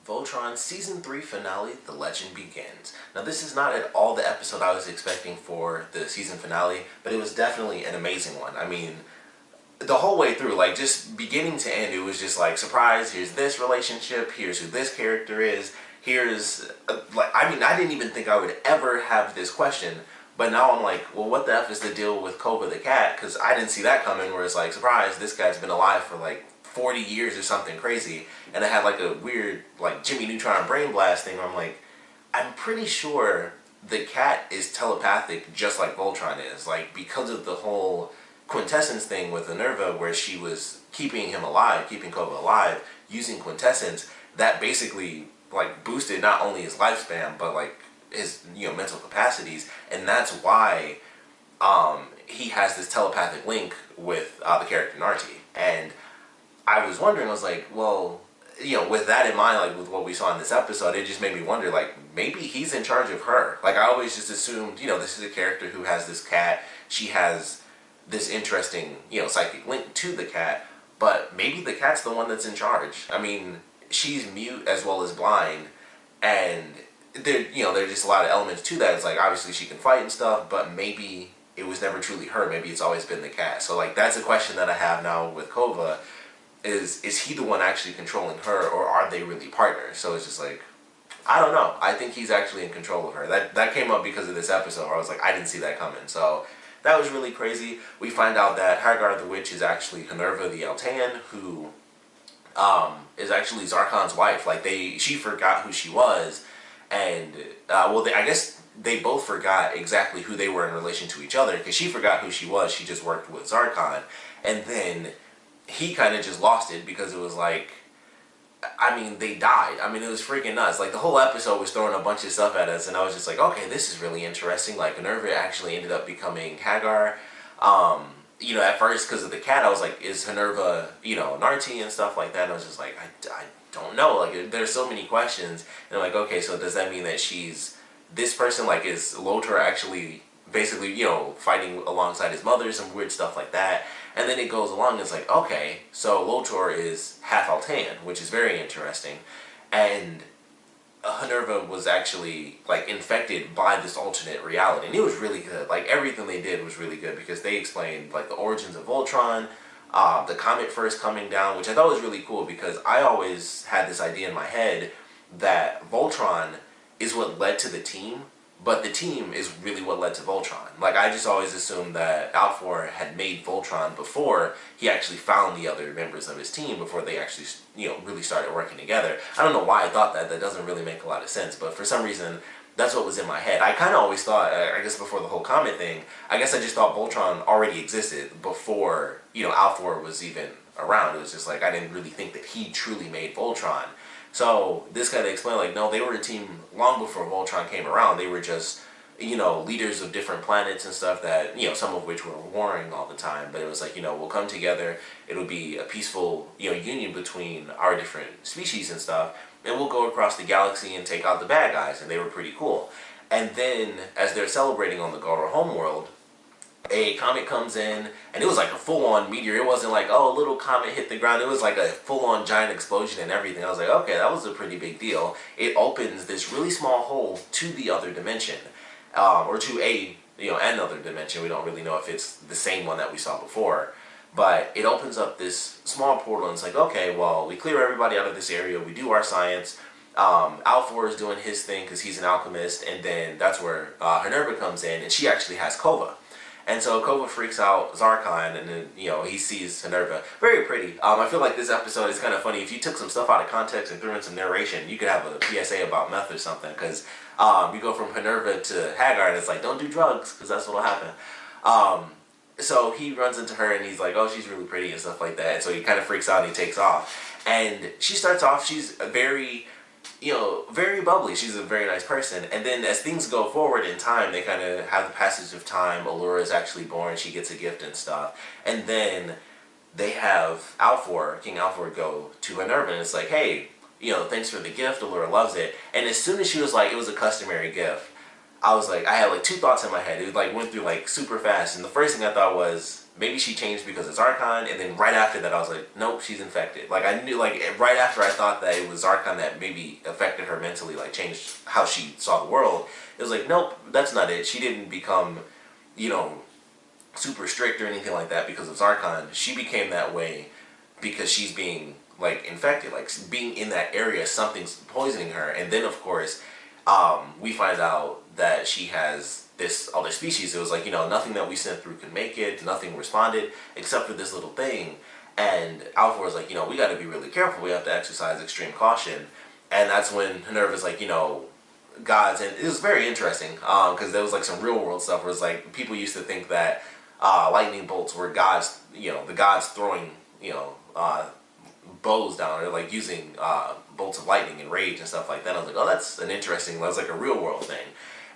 Voltron Season 3 finale, The Legend Begins. Now this is not at all the episode I was expecting for the season finale, but it was definitely an amazing one. I mean, the whole way through, like just beginning to end, it was just like, surprise, here's this relationship, here's who this character is, here's, I didn't even think I would ever have this question, but now I'm like, well, what the F is the deal with Kova the cat? Because I didn't see that coming, where it's like, surprise, this guy's been alive for like 40 years or something crazy, and I had like a weird like Jimmy Neutron brain blast thing where I'm like, I'm pretty sure the cat is telepathic just like Voltron is, like because of the whole quintessence thing with Minerva, where she was keeping him alive, keeping Kova alive using quintessence. That basically like boosted not only his lifespan but like his mental capacities, and that's why he has this telepathic link with the character Narti. And I was wondering, I was like, well, with that in mind, like with what we saw in this episode, it just made me wonder, like, maybe he's in charge of her. Like, I always just assumed, this is a character who has this cat. She has this interesting, psychic link to the cat, but maybe the cat's the one that's in charge. I mean, she's mute as well as blind, and there's just a lot of elements to that. It's like, obviously she can fight and stuff, but maybe it was never truly her. Maybe it's always been the cat. So, like, that's a question that I have now with Kova. Is he the one actually controlling her, or are they really partners? So it's just like, I don't know. I think he's actually in control of her. That came up because of this episode where I was like, I didn't see that coming. So that was really crazy. We find out that Hagar the Witch is actually Minerva the Altan, who is actually Zarkon's wife. Like, she forgot who she was, and I guess they both forgot exactly who they were in relation to each other, because she forgot who she was. She just worked with Zarkon, and then he kind of just lost it because it was like, I mean, they died. I mean, it was freaking nuts. Like, the whole episode was throwing a bunch of stuff at us, and I was just like, okay, this is really interesting. Like, Minerva actually ended up becoming Hagar. At first, because of the cat, I was like, is Minerva, Narti and stuff like that? And I was just like, I don't know. Like, there's so many questions. And I'm like, okay, so does that mean that she's this person? Like, is Lotor actually basically, fighting alongside his mother, some weird stuff like that? And then it goes along, and it's like, okay, so Lotor is half Altan, which is very interesting. And Minerva was actually, like, infected by this alternate reality. And it was really good. Like, everything they did was really good, because they explained, like, the origins of Voltron, the comet first coming down, which I thought was really cool, because I always had this idea in my head that Voltron is what led to the team, but the team is really what led to Voltron. Like, I just always assumed that Alfor had made Voltron before he actually found the other members of his team, before they actually, really started working together. I don't know why I thought that. That doesn't really make a lot of sense, but for some reason, that's what was in my head. I kind of always thought, I guess before the whole comet thing, I guess I just thought Voltron already existed before, Alfor was even around. It was just like, I didn't really think that he truly made Voltron. So this kind of explained, like, no, they were a team long before Voltron came around. They were just, leaders of different planets and stuff that, some of which were warring all the time. But it was like, we'll come together. It'll be a peaceful, union between our different species and stuff. And we'll go across the galaxy and take out the bad guys. And they were pretty cool. And then, as they're celebrating on the Goro homeworld, a comet comes in, and it was like a full-on meteor. It wasn't like, oh, a little comet hit the ground. It was like a full-on giant explosion and everything. I was like, okay, that was a pretty big deal. It opens this really small hole to the other dimension, or to another dimension. We don't really know if it's the same one that we saw before, but it opens up this small portal, and it's like, okay, well, we clear everybody out of this area. We do our science. Alfor is doing his thing because he's an alchemist, and then that's where Minerva comes in, and she actually has Kova. And so Kova freaks out Zarkon, and then, he sees Minerva. Very pretty. I feel like this episode is kind of funny. If you took some stuff out of context and threw in some narration, you could have a PSA about meth or something, because you go from Minerva to Hagar, and it's like, don't do drugs, because that's what'll happen. So he runs into her, and he's like, oh, she's really pretty and stuff like that. And so he kind of freaks out, and he takes off. And she starts off, she's very bubbly. She's a very nice person. And then as things go forward in time, they kind of have the passage of time. Allura is actually born. She gets a gift and stuff. And then they have King Alfor, go to Minerva, and it's like, hey, thanks for the gift. Allura loves it. And as soon as she was like, it was a customary gift, I was like, I had like two thoughts in my head. It like went through like super fast. And the first thing I thought was, maybe she changed because of Zarkon, and then right after that I was like, nope, she's infected. Like I knew, like right after I thought that it was Zarkon that maybe affected her mentally, like changed how she saw the world, it was like, nope, that's not it. She didn't become, you know, super strict or anything like that because of Zarkon. She became that way because she's being like infected, like being in that area, something's poisoning her. And then of course, we find out that she has this other species. It was like, you know, nothing that we sent through could make it, nothing responded except for this little thing. And Alpha was like, you know, we got to be really careful, we have to exercise extreme caution. And that's when Minerva's like, you know, gods. And it was very interesting because there was like some real world stuff where it's like people used to think that lightning bolts were gods, you know, the gods throwing, you know, bows down, or like using bolts of lightning and rage and stuff like that. I was like, oh, that's that's like a real world thing.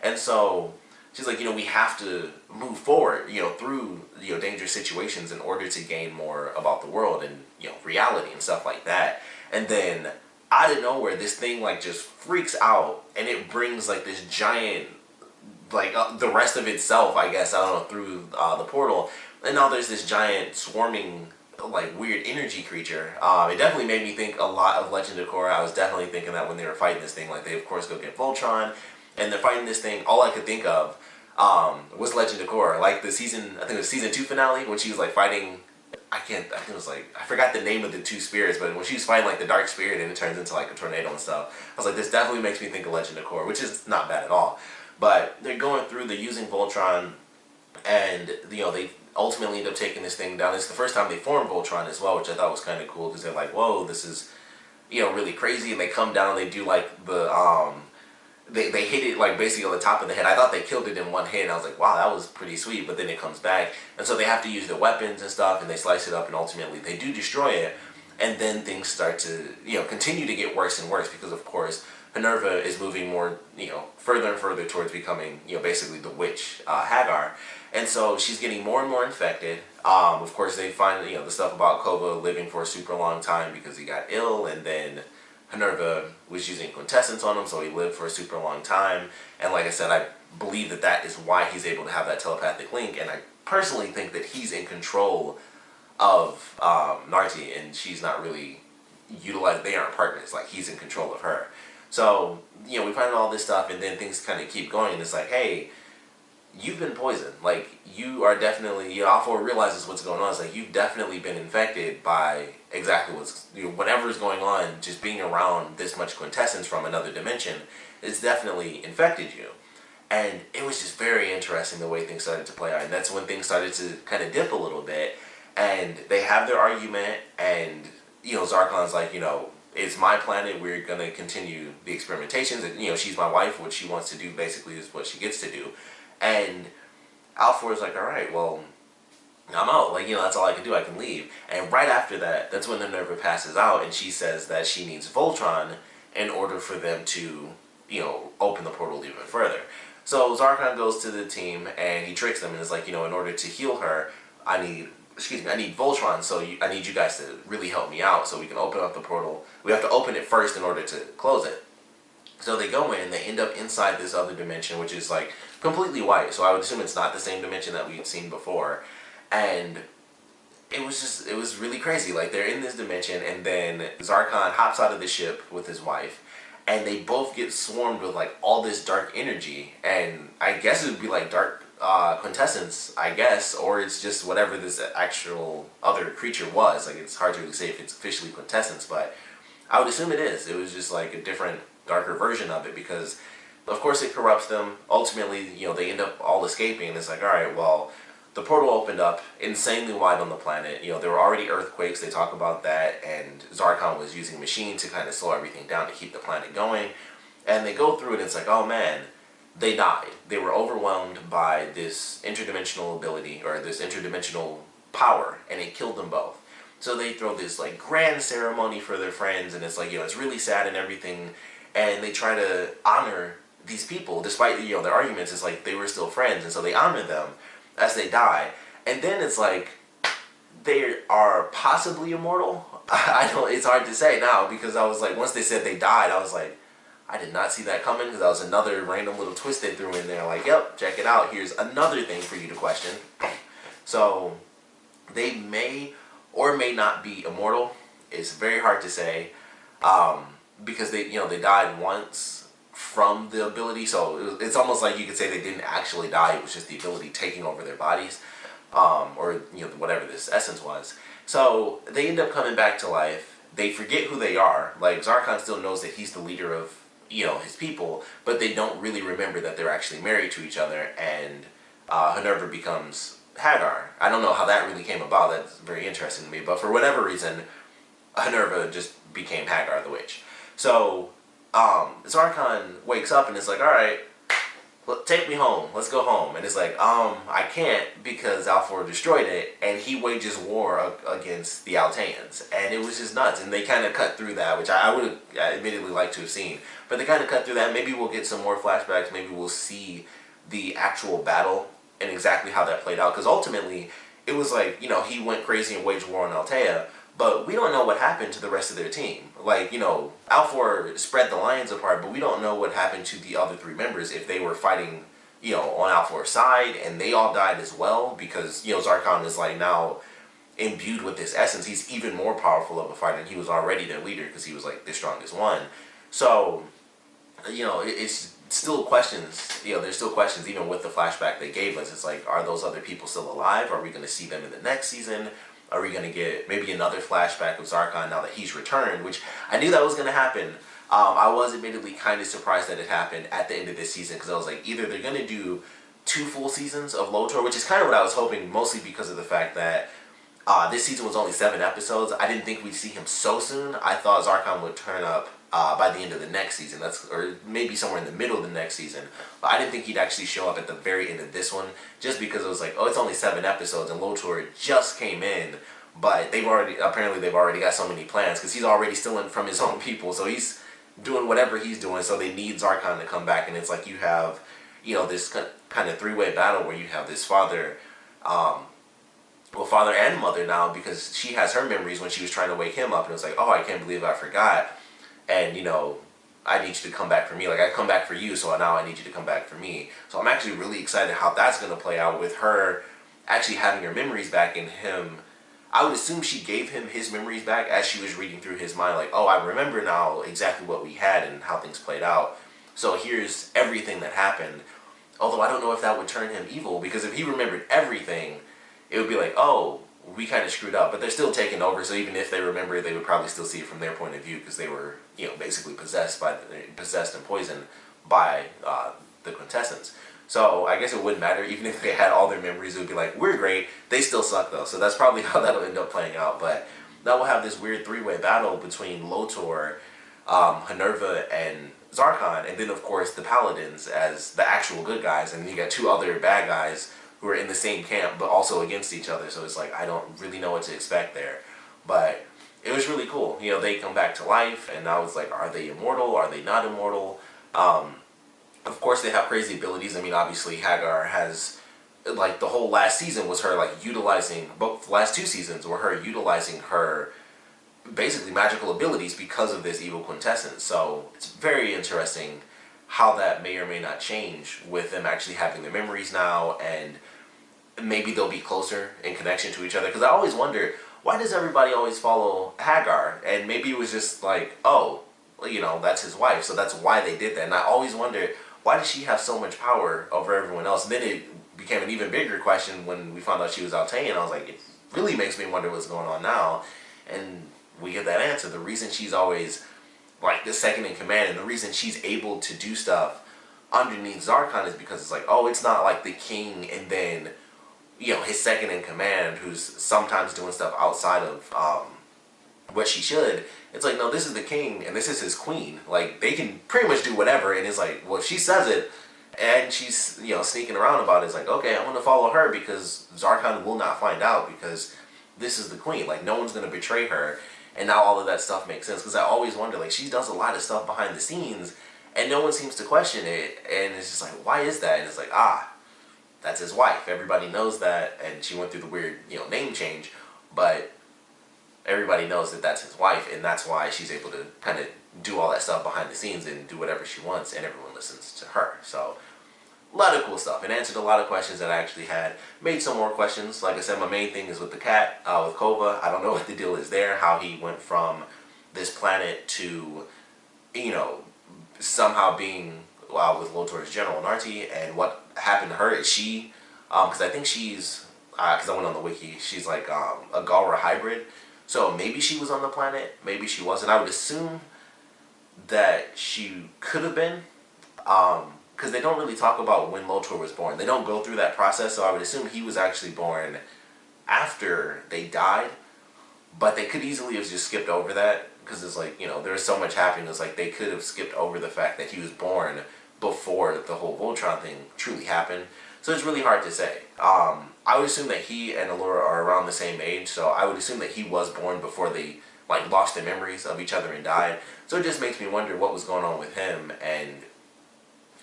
And so she's like, you know, we have to move forward, you know, through, you know, dangerous situations in order to gain more about the world and, you know, reality and stuff like that. And then out of nowhere, this thing like just freaks out, and it brings like this giant, like the rest of itself, I guess, I don't know, through the portal. And now there's this giant swarming, like weird energy creature. It definitely made me think a lot of Legend of Korra. I was definitely thinking that when they were fighting this thing, like they of course go get Voltron, and they're fighting this thing. All I could think of was Legend of Korra, like the season, I think it was season 2 finale, when she was like fighting. I think it was like, I forgot the name of the 2 spirits, but when she was fighting like the dark spirit and it turns into like a tornado and stuff, I was like, this definitely makes me think of Legend of Korra, which is not bad at all. But they're going through, they're using Voltron, and you know, they ultimately end up taking this thing down. It's the first time they formed Voltron as well, which I thought was kind of cool, because they're like, whoa, this is, you know, really crazy. And they come down, they do like the they hit it like basically on the top of the head. I thought they killed it in one hit, and I was like, wow, that was pretty sweet. But then it comes back, and so they have to use their weapons and stuff, and they slice it up, and ultimately they do destroy it. And then things start to, you know, continue to get worse and worse, because of course Minerva is moving more, you know, further and further towards becoming, you know, basically the witch Hagar. And so she's getting more and more infected. Of course, they find, you know, the stuff about Kova living for a super long time because he got ill, and then Minerva was using quintessence on him, so he lived for a super long time. And like I said, I believe that that is why he's able to have that telepathic link, and I personally think that he's in control of Narti, and she's not really utilized. They aren't partners, like he's in control of her. So, you know, we find out all this stuff, and then things kind of keep going, and it's like, hey, you've been poisoned. Like, you are definitely, you know, Alpha realizes what's going on. It's like, you've definitely been infected by exactly what's, you know, whatever's going on. Just being around this much quintessence from another dimension, it's definitely infected you. And it was just very interesting the way things started to play out. And that's when things started to kind of dip a little bit. And they have their argument, and, you know, Zarkon's like, you know, it's my planet, we're going to continue the experimentations. And, you know, she's my wife, what she wants to do basically is what she gets to do. And Alpha is like, alright, well, I'm out. Like, you know, that's all I can do. I can leave. And right after that, that's when Minerva passes out, and she says that she needs Voltron in order for them to, you know, open the portal even further. So Zarkon goes to the team, and he tricks them, and is like, you know, in order to heal her, I need Voltron, so I need you guys to really help me out so we can open up the portal. We have to open it first in order to close it. So they go in, and they end up inside this other dimension, which is like completely white. So I would assume it's not the same dimension that we'd seen before. And it was really crazy. Like, they're in this dimension, and then Zarkon hops out of the ship with his wife, and they both get swarmed with like all this dark energy. And I guess it would be like dark quintessence, I guess, or it's just whatever this actual other creature was. Like, it's hard to really say if it's officially quintessence, but I would assume it is. It was just like a different, darker version of it, because of course it corrupts them. Ultimately, you know, they end up all escaping, and it's like, alright, well, the portal opened up insanely wide on the planet. You know, there were already earthquakes, they talk about that, and Zarkon was using a machine to kind of slow everything down to keep the planet going. And they go through it, and it's like, oh man, they died. They were overwhelmed by this interdimensional ability, or this interdimensional power, and it killed them both. So they throw this like grand ceremony for their friends, and it's like, you know, it's really sad and everything, and they try to honor these people despite, you know, their arguments. It's like they were still friends, and so they honor them as they die. And then it's like they are possibly immortal. I don't, it's hard to say now, because I was like, once they said they died, I was like, I did not see that coming, because that was another random little twist they threw in there. Like, yep, check it out, here's another thing for you to question. So they may or may not be immortal. It's very hard to say, because they died once from the ability, so it's almost like you could say they didn't actually die. It was just the ability taking over their bodies, or whatever this essence was. So they end up coming back to life. They forget who they are. Like, Zarkon still knows that he's the leader of his people, but they don't really remember that they're actually married to each other. And Minerva becomes Hagar. I don't know how that really came about. That's very interesting to me. But for whatever reason, Minerva just became Hagar the witch. So Zarkon wakes up and is like, all right, take me home. Let's go home. And it's like, I can't, because Alfor destroyed it, and he wages war against the Alteans. And it was just nuts. And they kind of cut through that, which I would admittedly like to have seen. But they kind of cut through that. Maybe we'll get some more flashbacks. Maybe we'll see the actual battle and exactly how that played out. Because ultimately, it was like, he went crazy and waged war on Altea, but we don't know what happened to the rest of their team. Like, Alfor spread the Lions apart, but we don't know what happened to the other 3 members, if they were fighting, on Alfor's side, and they all died as well, because, Zarkon is, like, now imbued with this essence. He's even more powerful of a fighter, and he was already their leader, because he was, like, the strongest one. So, it's still questions, there's still questions, even with the flashback they gave us. It's like, are those other people still alive? Are we going to see them in the next season? Are we going to get maybe another flashback of Zarkon now that he's returned? Which I knew that was going to happen. I was admittedly kind of surprised that it happened at the end of this season, because I was like, either they're going to do 2 full seasons of Lotor, which is kind of what I was hoping, mostly because of the fact that this season was only 7 episodes. I didn't think we'd see him so soon. I thought Zarkon would turn up by the end of the next season, or maybe somewhere in the middle of the next season. But I didn't think he'd actually show up at the very end of this one, just because it was like, oh, it's only 7 episodes, and Lotor just came in, but apparently they've already got so many plans, because he's already stealing from his own people, so he's doing whatever he's doing, so they need Zarkon to come back. And it's like, you have, this kind of 3-way battle where you have this father, father and mother now, because she has her memories when she was trying to wake him up, and it was like, oh, I can't believe I forgot. And, I need you to come back for me. Like, I come back for you, so now I need you to come back for me. So I'm actually really excited how that's going to play out, with her actually having her memories back, and him. I would assume she gave him his memories back as she was reading through his mind. Like, oh, I remember now exactly what we had and how things played out. So here's everything that happened. Although I don't know if that would turn him evil, because if he remembered everything, it would be like, oh, we kind of screwed up. But they're still taking over, so even if they remember it, they would probably still see it from their point of view, because they were, basically possessed and poisoned by the quintessence. So I guess it wouldn't matter. Even if they had all their memories, it would be like, we're great. They still suck, though. So that's probably how that'll end up playing out. But now we'll have this weird 3-way battle between Lotor, Minerva, and Zarkon. And then, of course, the Paladins as the actual good guys. And you got 2 other bad guys who are in the same camp, but also against each other. So it's like, I don't really know what to expect there. But it was really cool. They come back to life, and now it's like, are they immortal? Are they not immortal? Of course, they have crazy abilities. I mean, obviously, Hagar has, like, the whole last season was her, like, utilizing, both the last 2 seasons were her utilizing her, basically, magical abilities because of this evil quintessence. So it's very interesting how that may or may not change with them actually having their memories now, and maybe they'll be closer in connection to each other. Because I always wonder, why does everybody always follow Hagar? And maybe it was just like, oh, that's his wife, so that's why they did that. And I always wonder, why does she have so much power over everyone else? And then it became an even bigger question when we found out she was Altean. I was like, it really makes me wonder what's going on now. And we get that answer. The reason she's always, like, the second in command, and the reason she's able to do stuff underneath Zarkon is because it's like, oh, it's not like the king and then, his second in command who's sometimes doing stuff outside of what she should. It's like, no, this is the king and this is his queen. Like, they can pretty much do whatever. And it's like, well, if she says it and she's, sneaking around about it, it's like, okay, I'm going to follow her, because Zarkon will not find out, because this is the queen. Like, no one's going to betray her. And now all of that stuff makes sense, because I always wonder, like, she does a lot of stuff behind the scenes and no one seems to question it. And it's just like, why is that? And it's like, that's his wife. Everybody knows that. And she went through the weird, name change. But everybody knows that that's his wife, and that's why she's able to kind of do all that stuff behind the scenes and do whatever she wants, and everyone listens to her. So a lot of cool stuff. It answered a lot of questions that I actually had. Made some more questions. Like I said, my main thing is with the cat, with Kova. I don't know what the deal is there, how he went from this planet to, you know, somehow being with Lotor's General Narti, and what happened to her. Is she, because I think she's, because I went on the wiki, she's like a Galra hybrid. So maybe she was on the planet, maybe she wasn't. I would assume that she could have been, because they don't really talk about when Lotor was born. They don't go through that process, so I would assume he was actually born after they died. But they could easily have just skipped over that, because it's like, you know, there's so much happening. It's like they could have skipped over the fact that he was born before the whole Voltron thing truly happened. So it's really hard to say. I would assume that he and Allura are around the same age, so I would assume that he was born before they like lost their memories of each other and died. So it just makes me wonder what was going on with him, and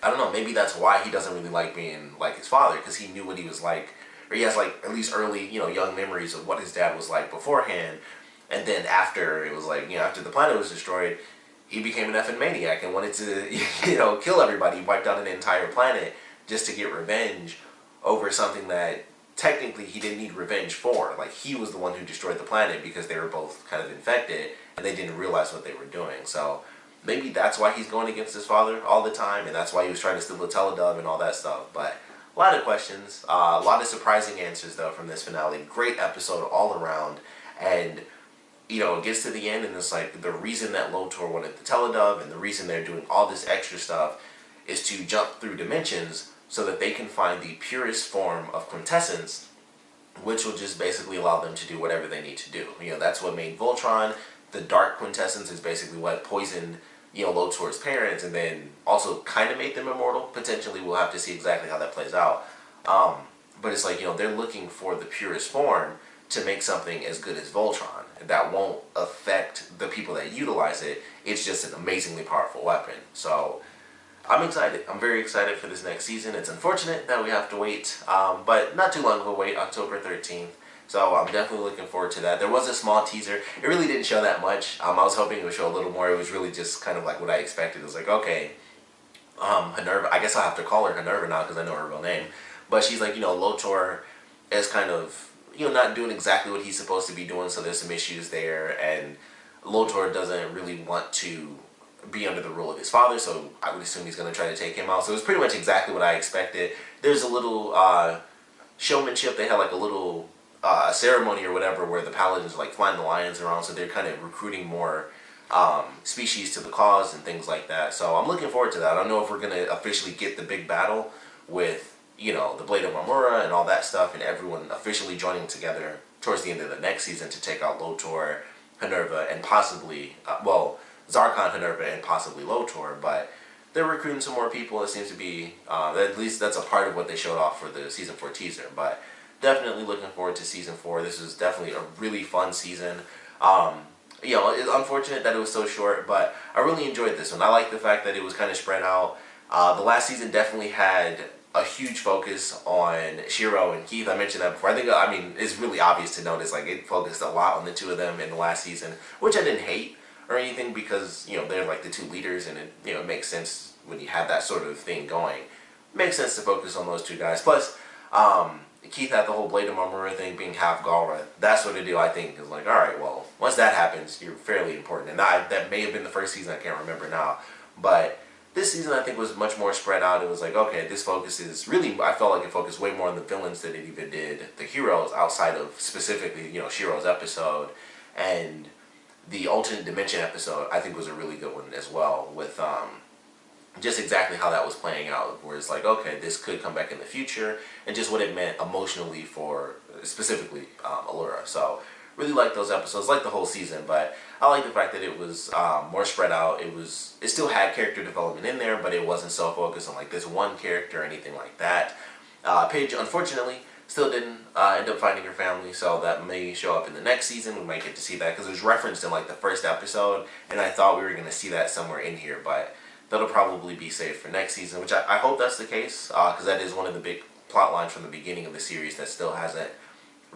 I don't know, maybe that's why he doesn't really like being like his father, because he knew what he was like, or he has like at least early, you know, young memories of what his dad was like beforehand. And then after it was like, you know, after the planet was destroyed, he became an effing maniac and wanted to, you know, kill everybody. He wiped out an entire planet just to get revenge over something that technically he didn't need revenge for. Like, he was the one who destroyed the planet because they were both kind of infected and they didn't realize what they were doing. So maybe that's why he's going against his father all the time, and that's why he was trying to steal the Teledove and all that stuff. But a lot of questions, a lot of surprising answers though from this finale. Great episode all around, and you know, it gets to the end and it's like the reason that Lotor wanted the Teledove and the reason they're doing all this extra stuff is to jump through dimensions so that they can find the purest form of quintessence, which will just basically allow them to do whatever they need to do. You know, that's what made Voltron. The dark quintessence is basically what poisoned, you know, Lotor's parents, and then also kind of made them immortal. Potentially, we'll have to see exactly how that plays out. But it's like, you know, they're looking for the purest form to make something as good as Voltron. That won't affect the people that utilize it. It's just an amazingly powerful weapon. So I'm excited. I'm very excited for this next season. It's unfortunate that we have to wait, but not too long of a wait, October 13th. So I'm definitely looking forward to that. There was a small teaser. It really didn't show that much. I was hoping it would show a little more. It was really just kind of like what I expected. It was like, okay, Hanerva, I guess I'll have to call her Hanerva now because I know her real name. But she's like, you know, Lotor is kind of, you know, not doing exactly what he's supposed to be doing, so there's some issues there, and Lotor doesn't really want to be under the rule of his father, so I would assume he's going to try to take him out. So it was pretty much exactly what I expected. There's a little showmanship. They had like a little ceremony or whatever where the paladins are like flying the lions around, so they're kind of recruiting more species to the cause and things like that. So I'm looking forward to that. I don't know if we're going to officially get the big battle with, you know, the Blade of Marmora and all that stuff, and everyone officially joining together towards the end of the next season to take out Lotor, Hanerva, and possibly, Zarkon, Hanerva, and possibly Lotor. But they're recruiting some more people. It seems to be, at least that's a part of what they showed off for the Season 4 teaser. But definitely looking forward to Season 4. This is definitely a really fun season. You know, it's unfortunate that it was so short, but I really enjoyed this one. I like the fact that it was kind of spread out. The last season definitely had a huge focus on Shiro and Keith. I mentioned that before. I mean, it's really obvious to notice, like, it focused a lot on the two of them in the last season, which I didn't hate or anything, because, you know, they're like the two leaders, and it, you know, it makes sense when you have that sort of thing going. It makes sense to focus on those two guys. Plus, Keith had the whole Blade of Marmora thing being half Galra. That sort of deal, I think, is like, alright, well, once that happens, you're fairly important. And that may have been the first season, I can't remember now. But this season, I think, was much more spread out. It was like, okay, this focus is really, I felt like it focused way more on the villains than it even did the heroes, outside of specifically, you know, Shiro's episode. And the alternate dimension episode, I think, was a really good one as well, with just exactly how that was playing out, where it's like, okay, this could come back in the future, and just what it meant emotionally for, specifically, Allura. So really like those episodes, like the whole season, but I like the fact that it was more spread out. It still had character development in there, but it wasn't so focused on like this one character or anything like that. Paige, unfortunately, still didn't end up finding her family, so that may show up in the next season. We might get to see that, because it was referenced in like the first episode, and I thought we were going to see that somewhere in here, but that'll probably be saved for next season, which I hope that's the case, because that is one of the big plot lines from the beginning of the series that still hasn't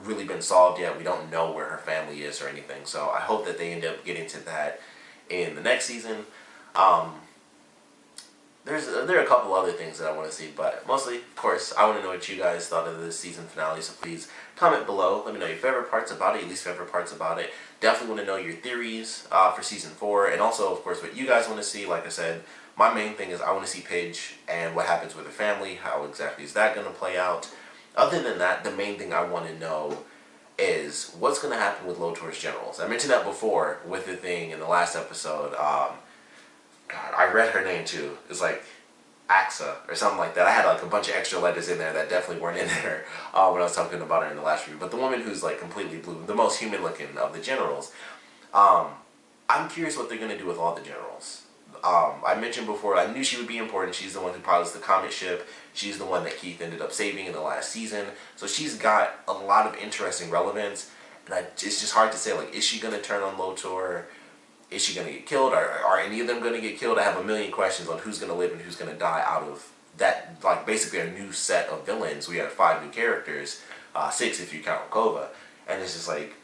really been solved yet. We don't know where her family is or anything, so I hope that they end up getting to that in the next season. there are a couple other things that I want to see, but mostly, of course, I want to know what you guys thought of this season finale. So please comment below. Let me know your favorite parts about it, your least favorite parts about it. Definitely want to know your theories for season 4, and also, of course, what you guys want to see. Like I said, my main thing is I want to see Paige and what happens with her family. How exactly is that going to play out? Other than that, the main thing I want to know is what's going to happen with Lotor's generals. I mentioned that before with the thing in the last episode. God, I read her name too. It's like AXA or something like that. I had like a bunch of extra letters in there that definitely weren't in there when I was talking about her in the last review. But the woman who's like completely blue, the most human looking of the generals, I'm curious what they're going to do with all the generals. I mentioned before, I knew she would be important. She's the one who pilots the comet ship. She's the one that Keith ended up saving in the last season. So she's got a lot of interesting relevance. And it's just hard to say, like, is she going to turn on Lotor? Is she going to get killed? Are any of them going to get killed? I have a million questions on who's going to live and who's going to die out of that, like, basically a new set of villains. We have 5 new characters, 6 if you count Kova. And it's just like,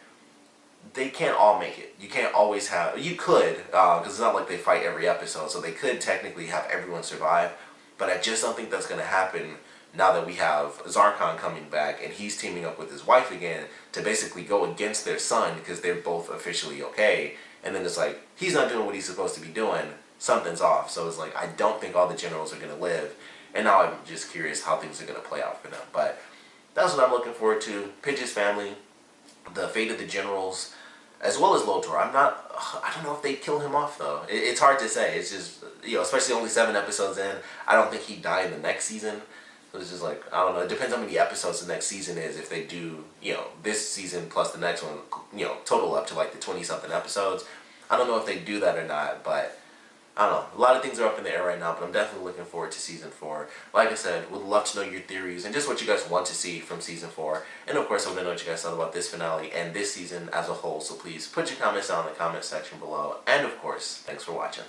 they can't all make it. You can't always have, you could, because it's not like they fight every episode, so they could technically have everyone survive, but I just don't think that's going to happen now that we have Zarkon coming back and he's teaming up with his wife again to basically go against their son because they're both officially okay. And then it's like, he's not doing what he's supposed to be doing. Something's off. So it's like, I don't think all the generals are going to live. And now I'm just curious how things are going to play out for them. But that's what I'm looking forward to. Pidge's family, the fate of the generals, as well as Lotor. I don't know if they kill him off though. It's hard to say. It's just, especially only 7 episodes in. I don't think he'd die in the next season. So it's just like, I don't know. It depends how many episodes the next season is. If they do, this season plus the next one, total up to like the 20-something episodes. I don't know if they do that or not, but I don't know. A lot of things are up in the air right now, but I'm definitely looking forward to season 4. Like I said, would love to know your theories and just what you guys want to see from season 4. And of course, I want to know what you guys thought about this finale and this season as a whole. So please put your comments down in the comment section below. And of course, thanks for watching.